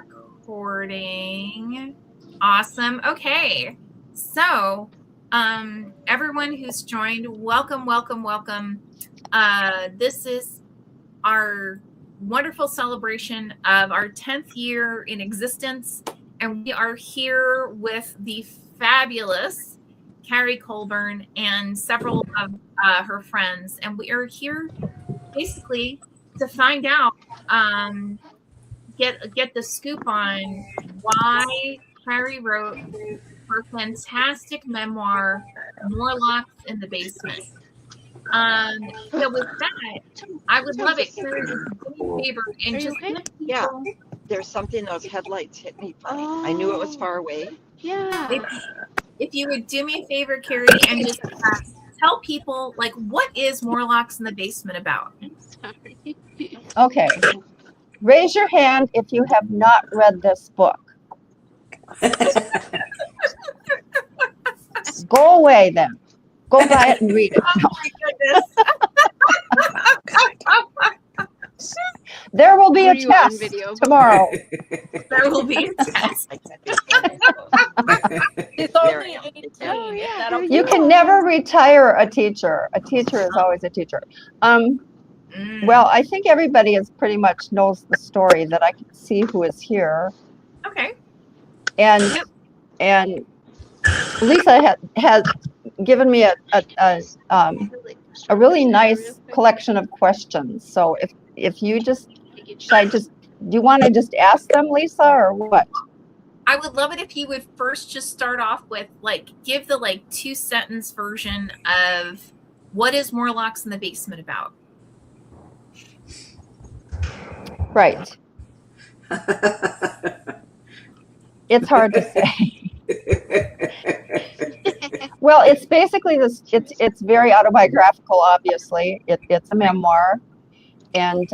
recording. Awesome. Okay. So, everyone who's joined, welcome. This is our wonderful celebration of our 10th year in existence, and we are here with the fabulous Carolyn Colburn and several of her friends, and we are here basically to find out, get the scoop on why Carrie wrote her fantastic memoir, Morlocks in the Basement. So with that, I would love it, Carrie, if you do me a favor and just give people... Yeah, there's something, those headlights hit me funny. I knew it was far away. Yeah. If you would do me a favor, Carrie, and just tell people, like, what is Morlocks in the Basement about? Sorry. Okay. Raise your hand if you have not read this book. Go away then. Go buy it and read it. Oh my goodness. There will be a test tomorrow. There will be a test. It's only 18. Oh, yeah. You can never retire a teacher. A teacher is always a teacher. Well, I think everybody is pretty much knows the story that I can see who is here. Okay. And Lisa has given me a really nice collection of questions. So if you just, do you want to just ask them, Lisa, or what? I would love it if you would first just start off with, like, give the 2-sentence version of what is Morlocks in the Basement about? Right. It's hard to say. Well, it's basically this. It's very autobiographical. Obviously, it's a memoir, and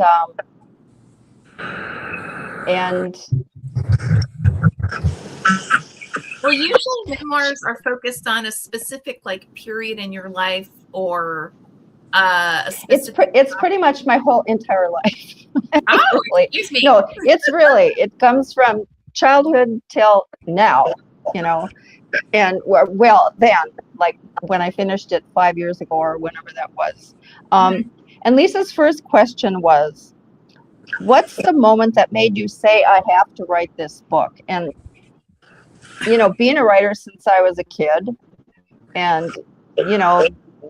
well, usually memoirs are focused on a specific period in your life, or a specific. It's pretty much my whole entire life. Oh, excuse me. No, it comes from childhood till now, and then, when I finished it 5 years ago or whenever that was. And Lisa's first question was, what's the moment that made you say, I have to write this book? And, being a writer since I was a kid, and,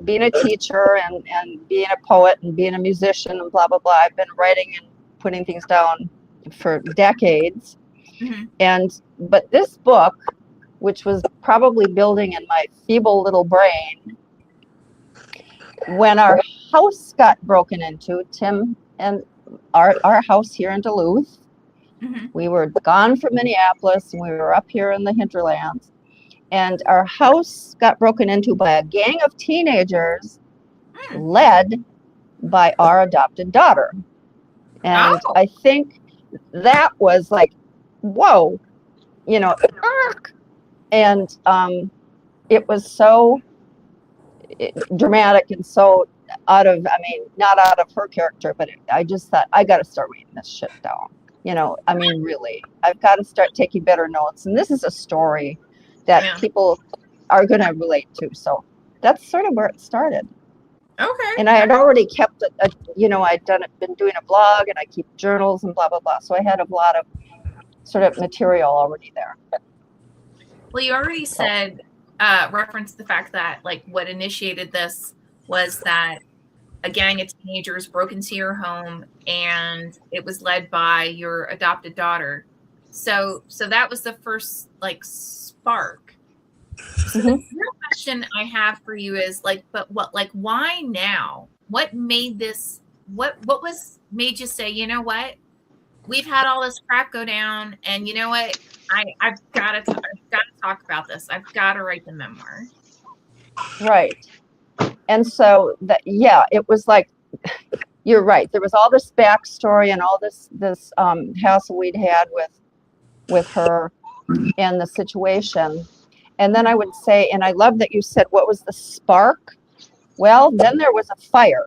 being a teacher and being a poet and being a musician and blah, blah, blah, I've been writing and putting things down for decades. But this book, which was probably building in my feeble little brain, when our house got broken into, Tim and our house here in Duluth, we were gone from Minneapolis and we were up here in the hinterlands, and our house got broken into by a gang of teenagers led by our adopted daughter. And I think that was like, whoa, and it was so dramatic and so not out of her character, but I just thought, I got to start writing this shit down. Really, I've got to start taking better notes. And this is a story that people are going to relate to. So that's sort of where it started. Okay. And I had already kept been doing a blog, and I keep journals and blah, blah, blah. So I had a lot of sort of material already there. Well, you already said, referenced the fact that what initiated this was that a gang of teenagers broke into your home, and it was led by your adopted daughter. So that was the first spark. So the real question I have for you is why now? What made this? What made you say, you know what? We've had all this crap go down, and you know what? I've got to talk about this. I've got to write the memoir. Right. And so it was like, you're right. There was all this backstory and all this hassle we'd had with her and the situation. And then I would say, and I love that you said, what was the spark? Well, then there was a fire.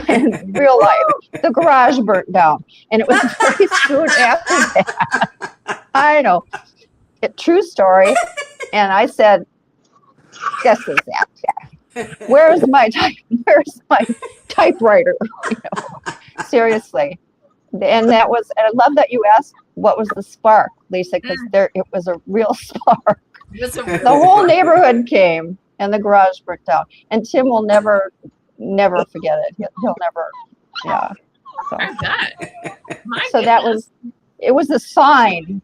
In real life, the garage burnt down, and it was very soon after that I know. True story. And I said, this is it. Where's my typewriter? Seriously. And that was, and I love that you asked what was the spark, Lisa, because it was a real spark. The whole neighborhood came and the garage burnt down. And Tim will never forget it. He'll never, yeah. So, I bet. So that was, it was a sign.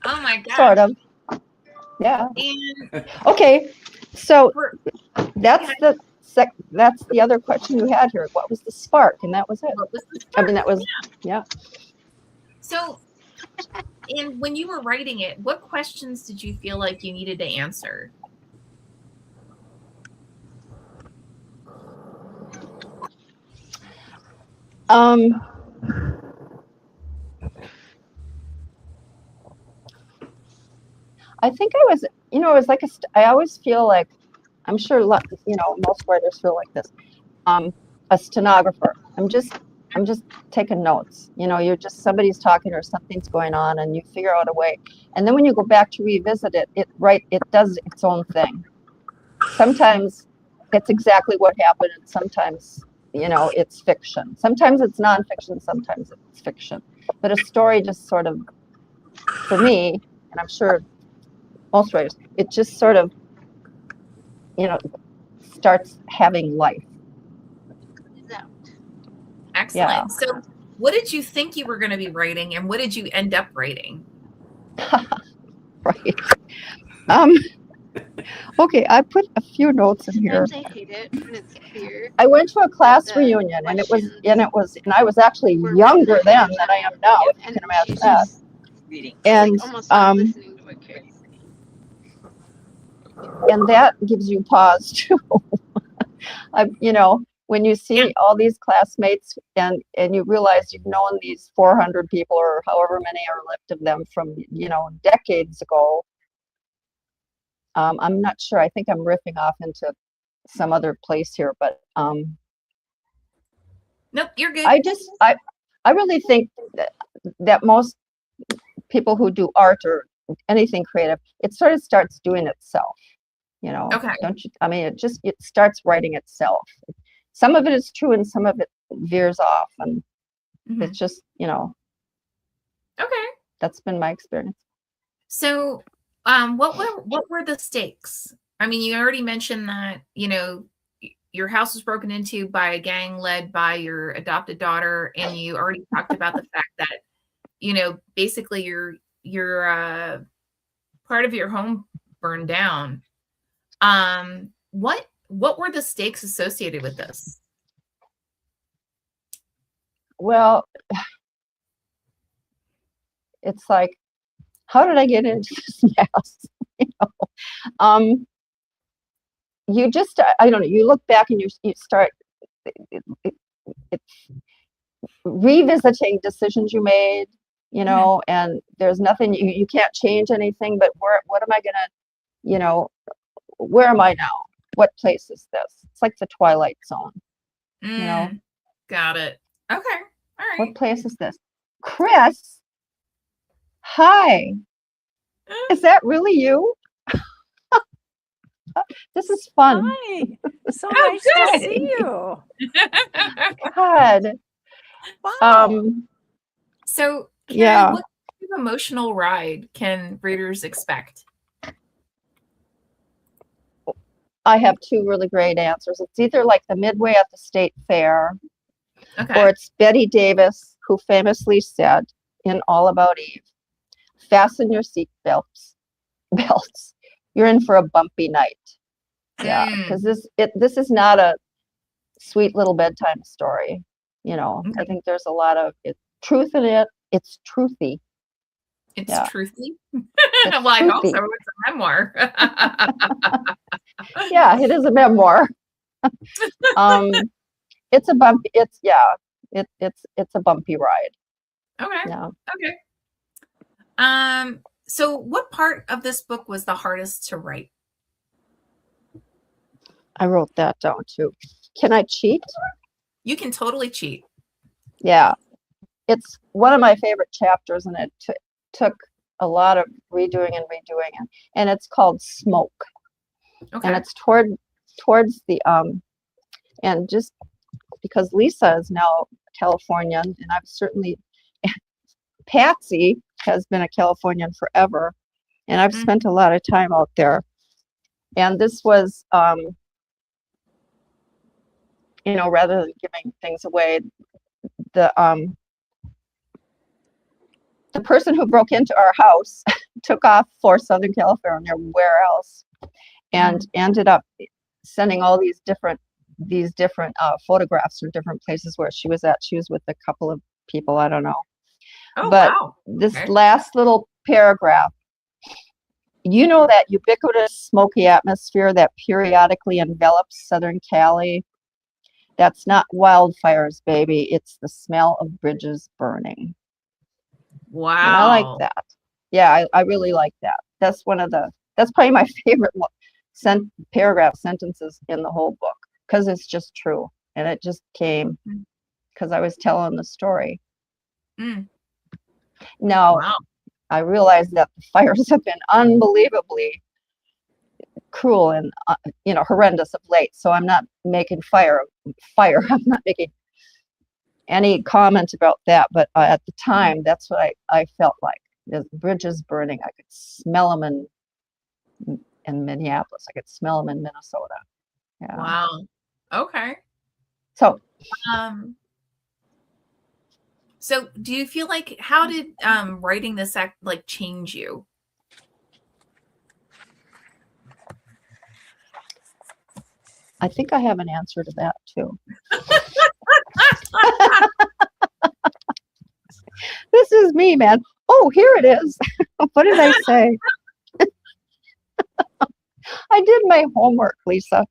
Oh my God. Sort of. Yeah. And okay. So that's the other question you had here. What was the spark? And that was it. what was the I mean, that was, Yeah. yeah. So, and when you were writing it, what questions did you feel like you needed to answer? I think I was, it was like I always feel like, I'm sure, most writers feel like this. A stenographer. I'm just taking notes. You're just, somebody's talking or something's going on and you figure out a way. And then when you go back to revisit it, it does its own thing. Sometimes it's exactly what happened, and sometimes, it's fiction. Sometimes it's nonfiction, sometimes it's fiction. But a story just sort of, for me, and I'm sure most writers, it just sort of, starts having life. Excellent. Yeah. So, what did you think you were going to be writing, and what did you end up writing? Right. Okay, I put a few notes in here. Sometimes I hate it when it's clear. I went to a class reunion, and I was actually younger then than I am now, if you can imagine that. Reading. And Almost not listening to what Carrie's saying. and that gives you pause too. When you see all these classmates and you realize you've known these 400 people or however many are left of them from, decades ago. I'm not sure. I think I'm riffing off into some other place here, but Nope, you're good. I really think that most people who do art or anything creative, it sort of starts doing itself. Okay. Don't you? I mean, it starts writing itself. Some of it is true and some of it veers off, and it's just, Okay. that's been my experience. So, what were the stakes? I mean, you already mentioned that, your house was broken into by a gang led by your adopted daughter, and you already talked about the fact that, basically your part of your home burned down. What were the stakes associated with this? Well, it's like, how did I get into this mess? You just, I don't know, you look back and you start revisiting decisions you made, and there's nothing, you can't change anything, but what am I gonna, where am I now? What place is this? It's like the Twilight Zone, Got it. Okay. All right. What place is this? Chris, hi. Is that really you? This is fun. Hi. So nice to see you. God. Wow. So, Karen, Yeah. what kind of emotional ride can readers expect? I have two really great answers. It's either like the Midway at the State Fair, Okay. or it's Betty Davis, who famously said in All About Eve, fasten your seat belts. You're in for a bumpy night. Yeah, because this is not a sweet little bedtime story. I think there's a lot of truth in it. It's truthy. It's Yeah. truthy. It's Well, I hope truthy. so. It's a memoir. Yeah, it is a memoir. It's a bumpy. It's a bumpy ride. Okay. Yeah. Okay. So what part of this book was the hardest to write? I wrote that down too. Can I cheat? You can totally cheat. Yeah. it's one of my favorite chapters, and it took a lot of redoing and redoing it. And it's called Smoke. Okay. And it's towards the and just because Lisa is now Californian, and I've certainly Patsy has been a Californian forever, and I've spent a lot of time out there. And this was, you know, rather than giving things away, the person who broke into our house took off for Southern California, where else, and ended up sending all these different photographs from different places where she was at. She was with a couple of people, I don't know. Oh, But wow. this Okay. last little paragraph, you know, that ubiquitous smoky atmosphere that periodically envelops Southern Cali? That's not wildfires, baby. It's the smell of bridges burning. Wow. And I like that. Yeah, I really like that. That's probably my favorite paragraph sentences in the whole book, because it's just true. And it just came because I was telling the story. Now, Wow. I realize that the fires have been unbelievably cruel and you know, horrendous of late. So I'm not making fire. I'm not making any comment about that. But at the time, that's what I felt like. The bridges burning. I could smell them in Minneapolis. I could smell them in Minnesota. Yeah. Wow. Okay. So So do you feel like, how did writing this act like change you? I think I have an answer to that too. This is me, man. Oh, here it is. What did I say? I did my homework, Lisa.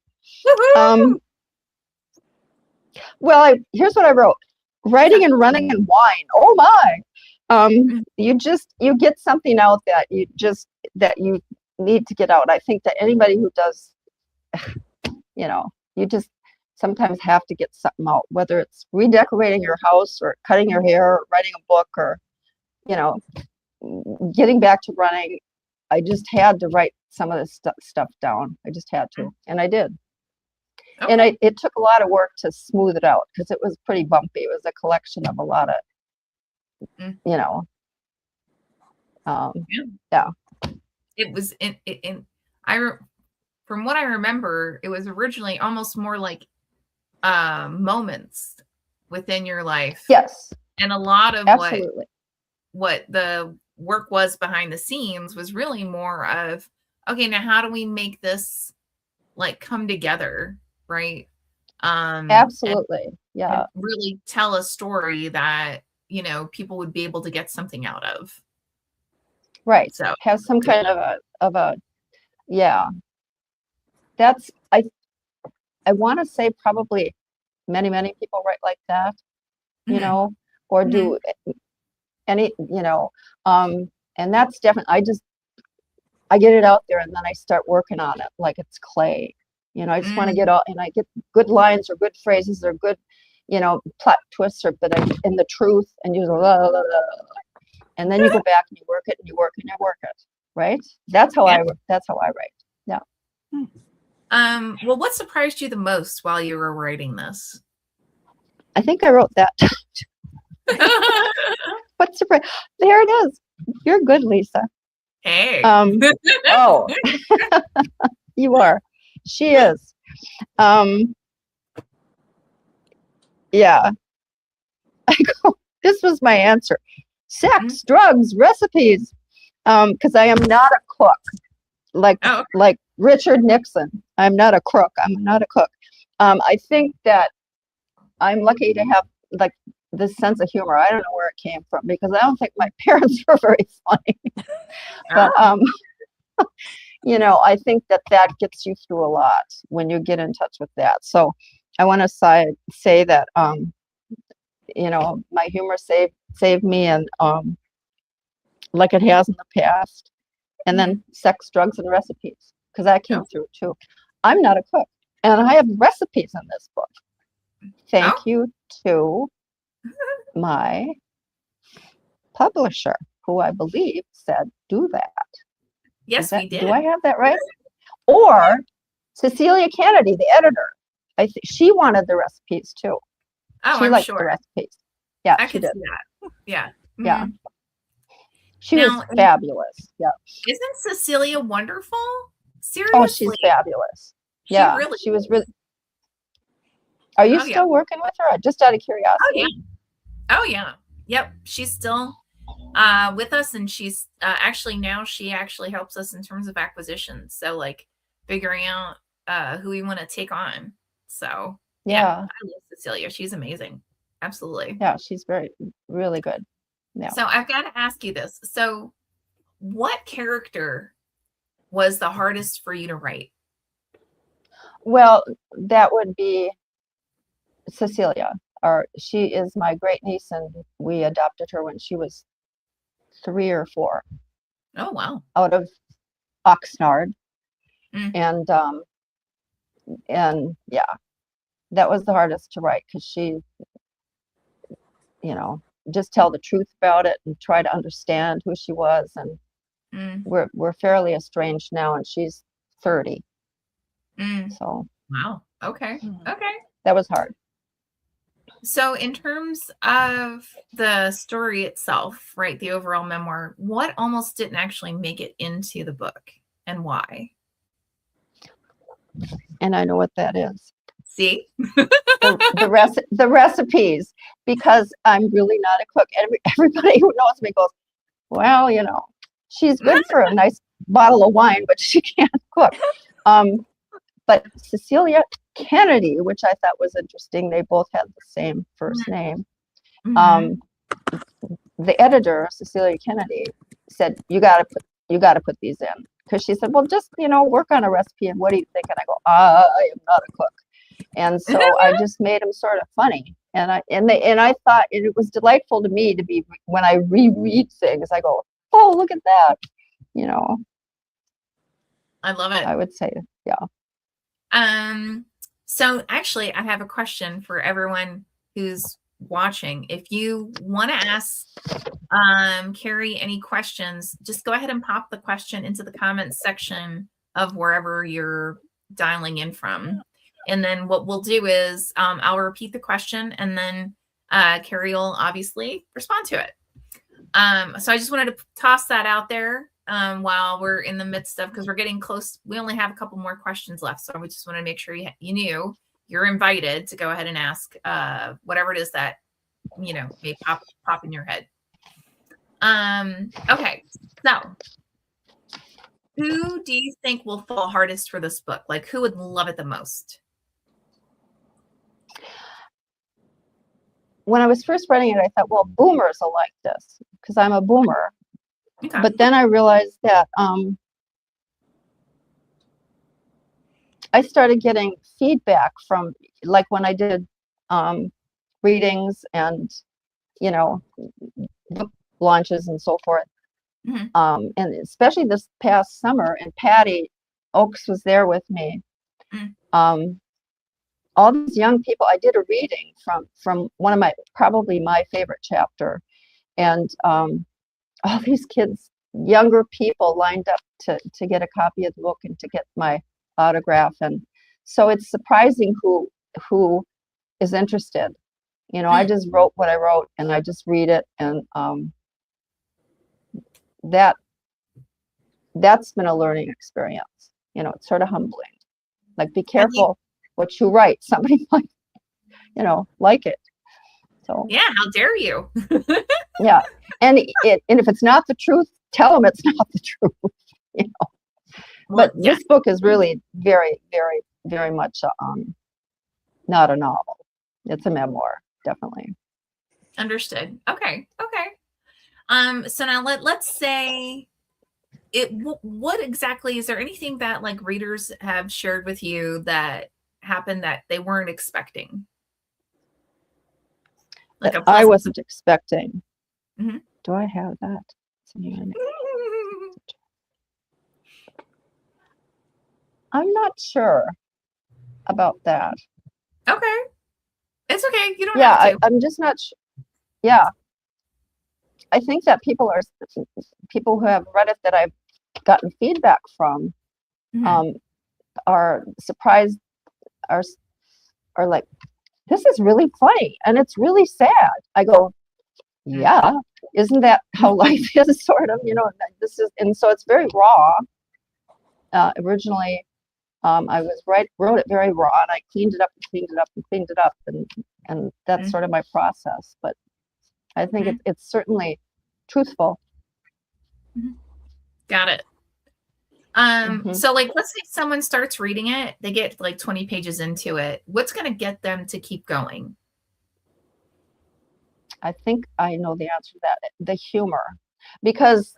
Well, here's what I wrote. Writing and running and wine. Oh my. You get something out that you need to get out. I think that anybody who does, you know, you just sometimes have to get something out, whether it's redecorating your house or cutting your hair or writing a book or, you know, getting back to running. I just had to write some of this stuff down. I just had to, and I did. Okay. And it took a lot of work to smooth it out because it was pretty bumpy. It was a collection of a lot of, you know, yeah. It was from what I remember, it was originally almost more like moments within your life. Yes. And a lot of Absolutely. what the work was behind the scenes was really more of, okay, now how do we make this like come together, right? Absolutely. Yeah. And really tell a story that, you know, people would be able to get something out of. Right. So have some kind of a yeah. That's I want to say probably many people write like that, you know, or do any, you know, and that's definitely, I get it out there and then I start working on it like it's clay. You know, I just want to get out and I get good lines or good phrases or good, you know, plot twists or in the truth, and you go, and then you go back and you work it and you work it and you work it. Right. That's how I write. Yeah. Well, what surprised you the most while you were writing this? I think I wrote that. What surprise? There it is. You're good, Lisa. Hey. Oh, you are. She is. Yeah. This was my answer. Sex, drugs, recipes. Because I am not a cook. Like Richard Nixon. I'm not a crook. I'm not a cook. I think that I'm lucky to have like this sense of humor. I don't know where it came from because I don't think my parents were very funny. But you know, I think that gets you through a lot when you get in touch with that. So I want to say that you know, my humor saved me, and like it has in the past. And then sex, drugs, and recipes, because that came through too. I'm not a cook, and I have recipes in this book. Thank you to my publisher who I believe said, do that. Yes, we did. Do I have that right? Or Cecilia Kennedy, the editor. I think she wanted the recipes too. Oh, She I'm liked the sure. recipes. Yeah, I she could did. see that. Yeah. Yeah. Mhm. She was Now, fabulous. Yeah. isn't Cecilia wonderful? Oh, she's Seriously. fabulous. She Yeah. really She was is. really. Are you Oh, yeah. still working with her? Just out of Oh, curiosity. yeah. Oh, yeah. Yep. She's still with us, and she's actually now she actually helps us in terms of acquisitions. So like figuring out who we want to take on. So yeah, Yeah. I love Cecilia. She's amazing. Absolutely. Yeah, she's really good. Yeah. So I've got to ask you this. So what character was the hardest for you to write? Well, that would be Cecilia. She is my great niece, and we adopted her when she was 3 or 4 Oh, wow. out of Oxnard. Mm. And yeah, that was the hardest to write because she, just tell the truth about it and try to understand who she was. And Mm. we're fairly estranged now, and she's 30. Mm. So Wow. Okay. Okay. that was hard. So in terms of the story itself, right, the overall memoir, what almost didn't actually make it into the book and why? And I know what that is. See? The recipes, because I'm really not a cook. Everybody who knows me goes, well, she's good for a nice bottle of wine, but she can't cook. But Cecilia Kennedy, which I thought was interesting, they both had the same first name. Mhm. The editor, Cecilia Kennedy, said, you got to put these in, because she said, well, just work on a recipe, and what do you think? And I go, I am not a cook. And so I just made them sort of funny, and I thought it was delightful to me to be, when I reread things, I go, oh, look at that, I love it. I would say, yeah. So actually I have a question for everyone who's watching. If you want to ask Carrie any questions, just go ahead and pop the question into the comments section of wherever you're dialing in from. And then what we'll do is I'll repeat the question, and then Carrie will obviously respond to it. So I just wanted to toss that out there while we're in the midst of, because we're getting close. We only have a couple more questions left. So we just want to make sure you knew you're invited to go ahead and ask whatever it is that, may pop in your head. Okay. So who do you think will fall hardest for this book? Like, who would love it the most? When I was first writing it, I thought, well, boomers will like this because I'm a boomer. Okay. But then I realized that I started getting feedback from, like, when I did readings and, book launches and so forth. Mhm. And especially this past summer, and Patty Oakes was there with me. All these young people, I did a reading from one of probably my favorite chapter. And all these kids, younger people, lined up to get a copy of the book and to get my autograph. And so it's surprising who is interested. I just wrote what I wrote, and I just read it, and that's been a learning experience. It's sort of humbling. Like, be careful what you write. Somebody might, like it. So Yeah, how dare you? yeah, and if it's not the truth, tell them it's not the truth. But this book is really very, very, very much not a novel. It's a memoir, definitely. Understood. Okay. So now let's say what exactly, is there anything that like readers have shared with you that happened that they weren't expecting? Like That I wasn't expecting. Mhm. Do I have that? I'm not sure about that. Okay. It's okay. You don't have to. I'm just not sure. Yeah. I think that people who have read it that I've gotten feedback from are surprised, are like, this is really funny and it's really sad. I go, yeah, isn't that how life is, sort of, this is, and so it's very raw. Originally, I wrote it very raw, and I cleaned it up and cleaned it up and cleaned it up, and that's sort of my process. But I think it's certainly truthful. Got it. So like, let's say someone starts reading it, they get like 20 pages into it. What's going to get them to keep going? I think I know the answer to that. The humor, because,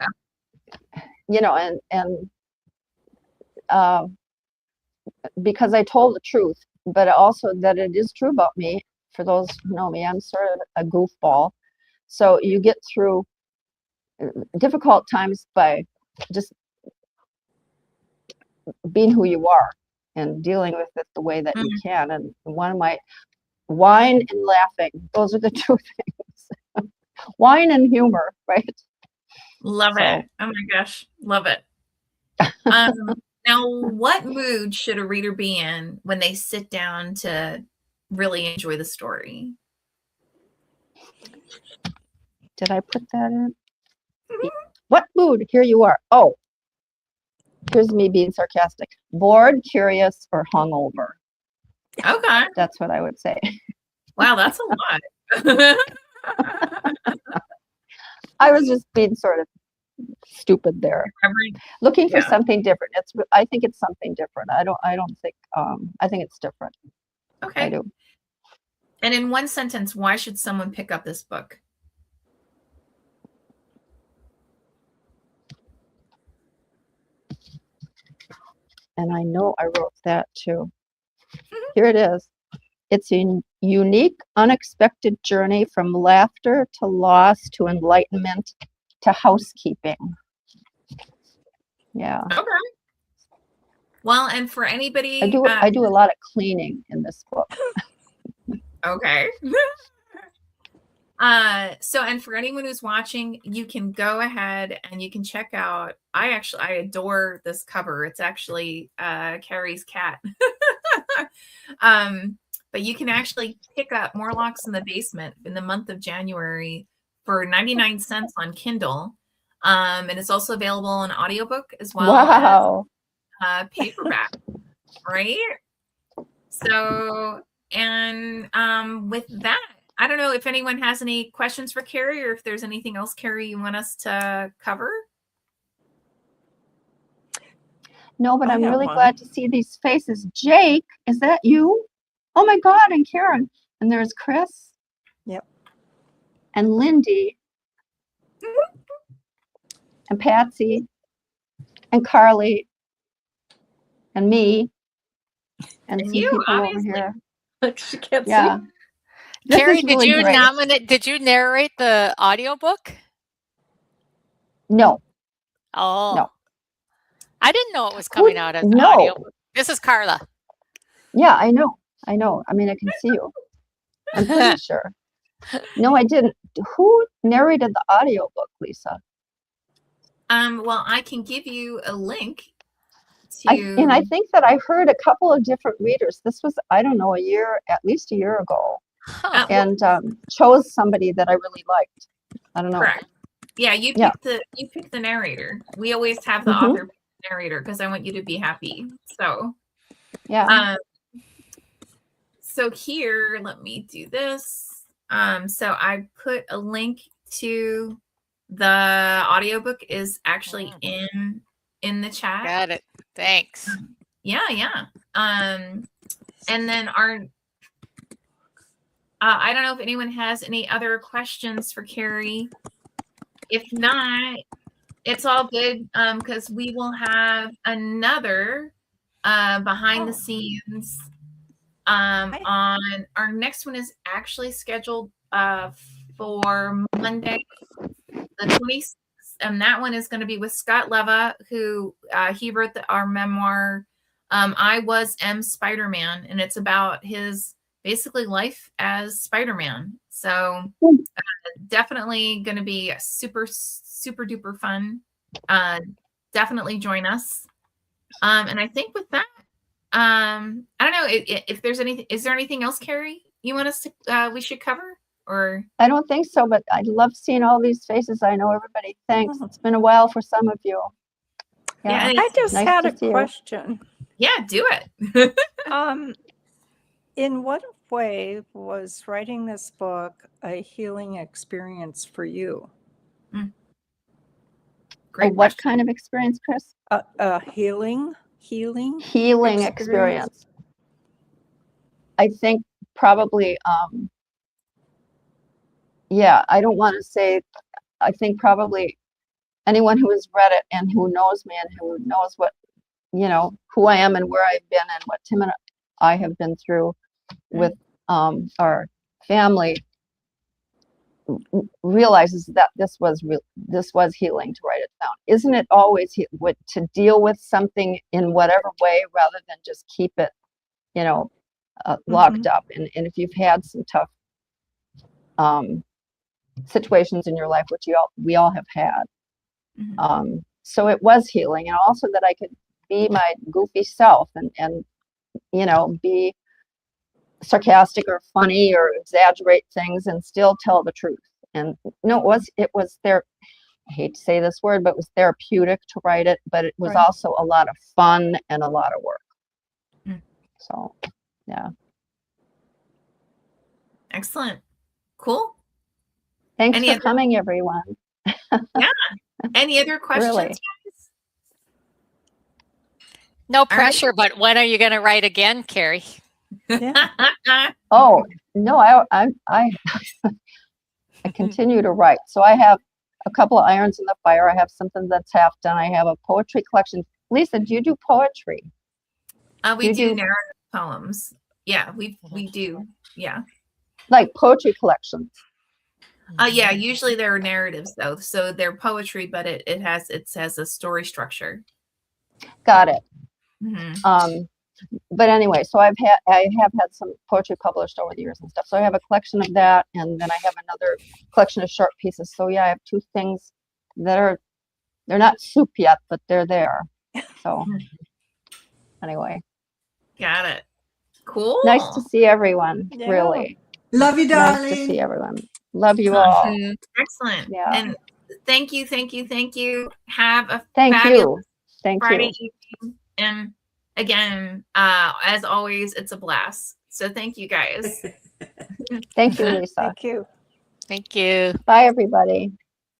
because I told the truth, but also that it is true about me. For those who know me, I'm sort of a goofball. So you get through difficult times by just being who you are and dealing with it the way that you can. And one might whine and laughing. Those are the two things. Wine and humor, right? Love it. Oh my gosh. Love it. Now, what mood should a reader be in when they sit down to really enjoy the story? Did I put that in? What mood? Here you are. Oh, here's me being sarcastic. Bored, curious, or hungover. Okay. That's what I would say. Wow, that's a lot. I was just being sort of stupid there. Looking for something different. I think it's something different. I don't think I think it's different. Okay. I do. And in one sentence, why should someone pick up this book? And I know I wrote that too. Here it is. It's a unique, unexpected journey from laughter to loss to enlightenment to housekeeping. Yeah. Okay. Well, and for anybody, I do a lot of cleaning in this book. Okay. So, and for anyone who's watching, you can go ahead and you can check out, I adore this cover. It's actually Carrie's cat. But you can actually pick up Morlocks in the Basement in the month of January for 99 cents on Kindle. And it's also available on audiobook as well as paperback, right? So, and with that, I don't know if anyone has any questions for Carrie or if there's anything else, Carrie, you want us to cover? No, but I'm really glad to see these faces. Jake, is that you? Oh my God, and Karen. And there's Chris. Yep. And Lindy. And Patsy. And Carly. And me. And some you, people obviously. over here. Look, she can't Yeah. see. Carrie, Really did you narrate the audiobook? No. Oh. No. I didn't know it was coming out as an audiobook. This is Carla. Yeah, I know. I mean, I can see you. I'm pretty sure. No, I didn't. Who narrated the audiobook, Lisa? Well, I can give you a link And I think that I heard a couple of different readers. This was, I don't know, at least a year ago. Huh. And chose somebody that I really liked. I don't know. Correct. Yeah, you pick the narrator. We always have the author pick the narrator because I want you to be happy. So yeah. So here, let me do this. So I put a link to the audiobook is actually in the chat. Got it. Thanks. Yeah. And then I don't know if anyone has any other questions for Carrie. If not, it's all good because we will have another behind the scenes on our next one is actually scheduled for Monday, the 26th. And that one is going to be with Scott Leva, who he wrote our memoir, I Was M. Spider-Man. And it's about his basically life as Spider-Man. So definitely going to be super, super duper fun. Definitely join us. And I think with that, I don't know if there's anything. Is there anything else, Carrie, you want us to we should cover? Or I don't think so, but I love seeing all these faces. I know everybody. Thanks. It's been a while for some of you. Yeah, I just nice had to a see you. question. yeah, do it. In what way was writing this book a healing experience for you? Great What question. kind of experience, Chris? A healing Experience. I think probably, yeah, I don't want to say, I think probably anyone who has read it and who knows me and who knows what, who I am and where I've been and what Tim and I have been through with our family realizes that this was healing to write it down. Isn't it always to deal with something in whatever way rather than just keep it, locked up? And if you've had some tough situations in your life, which we all have had, so it was healing, and also that I could be my goofy self and be sarcastic or funny or exaggerate things and still tell the truth. And no, it was there. I hate to say this word, but it was therapeutic to write it, but it was also a lot of fun and a lot of work. So, yeah. Excellent. Cool. Thanks for coming, everyone. Yeah. Any other questions? Really? Guys? No pressure, but when are you going to write again, Carrie? Oh, no, I continue to write. So I have a couple of irons in the fire. I have something that's half done. I have a poetry collection. Lisa, do you do poetry? We do narrative poems. Yeah, we do. Yeah. Like poetry collections. Yeah, usually there are narratives though. So they're poetry, but it has a story structure. Got it. Mm-hmm. But anyway, so I have had some poetry published over the years and stuff. So I have a collection of that, and then I have another collection of short pieces. So yeah, I have two things that they're not soup yet, but they're there. So anyway. Got it. Cool. Nice to see everyone. Yeah. Really. Love you, darling. Nice to see everyone. Love you all. Excellent. Yeah. And thank you. Have a fabulous Friday evening. And again, as always, it's a blast. So thank you guys. Thank you, Lisa. Thank you. Thank you. Bye, everybody.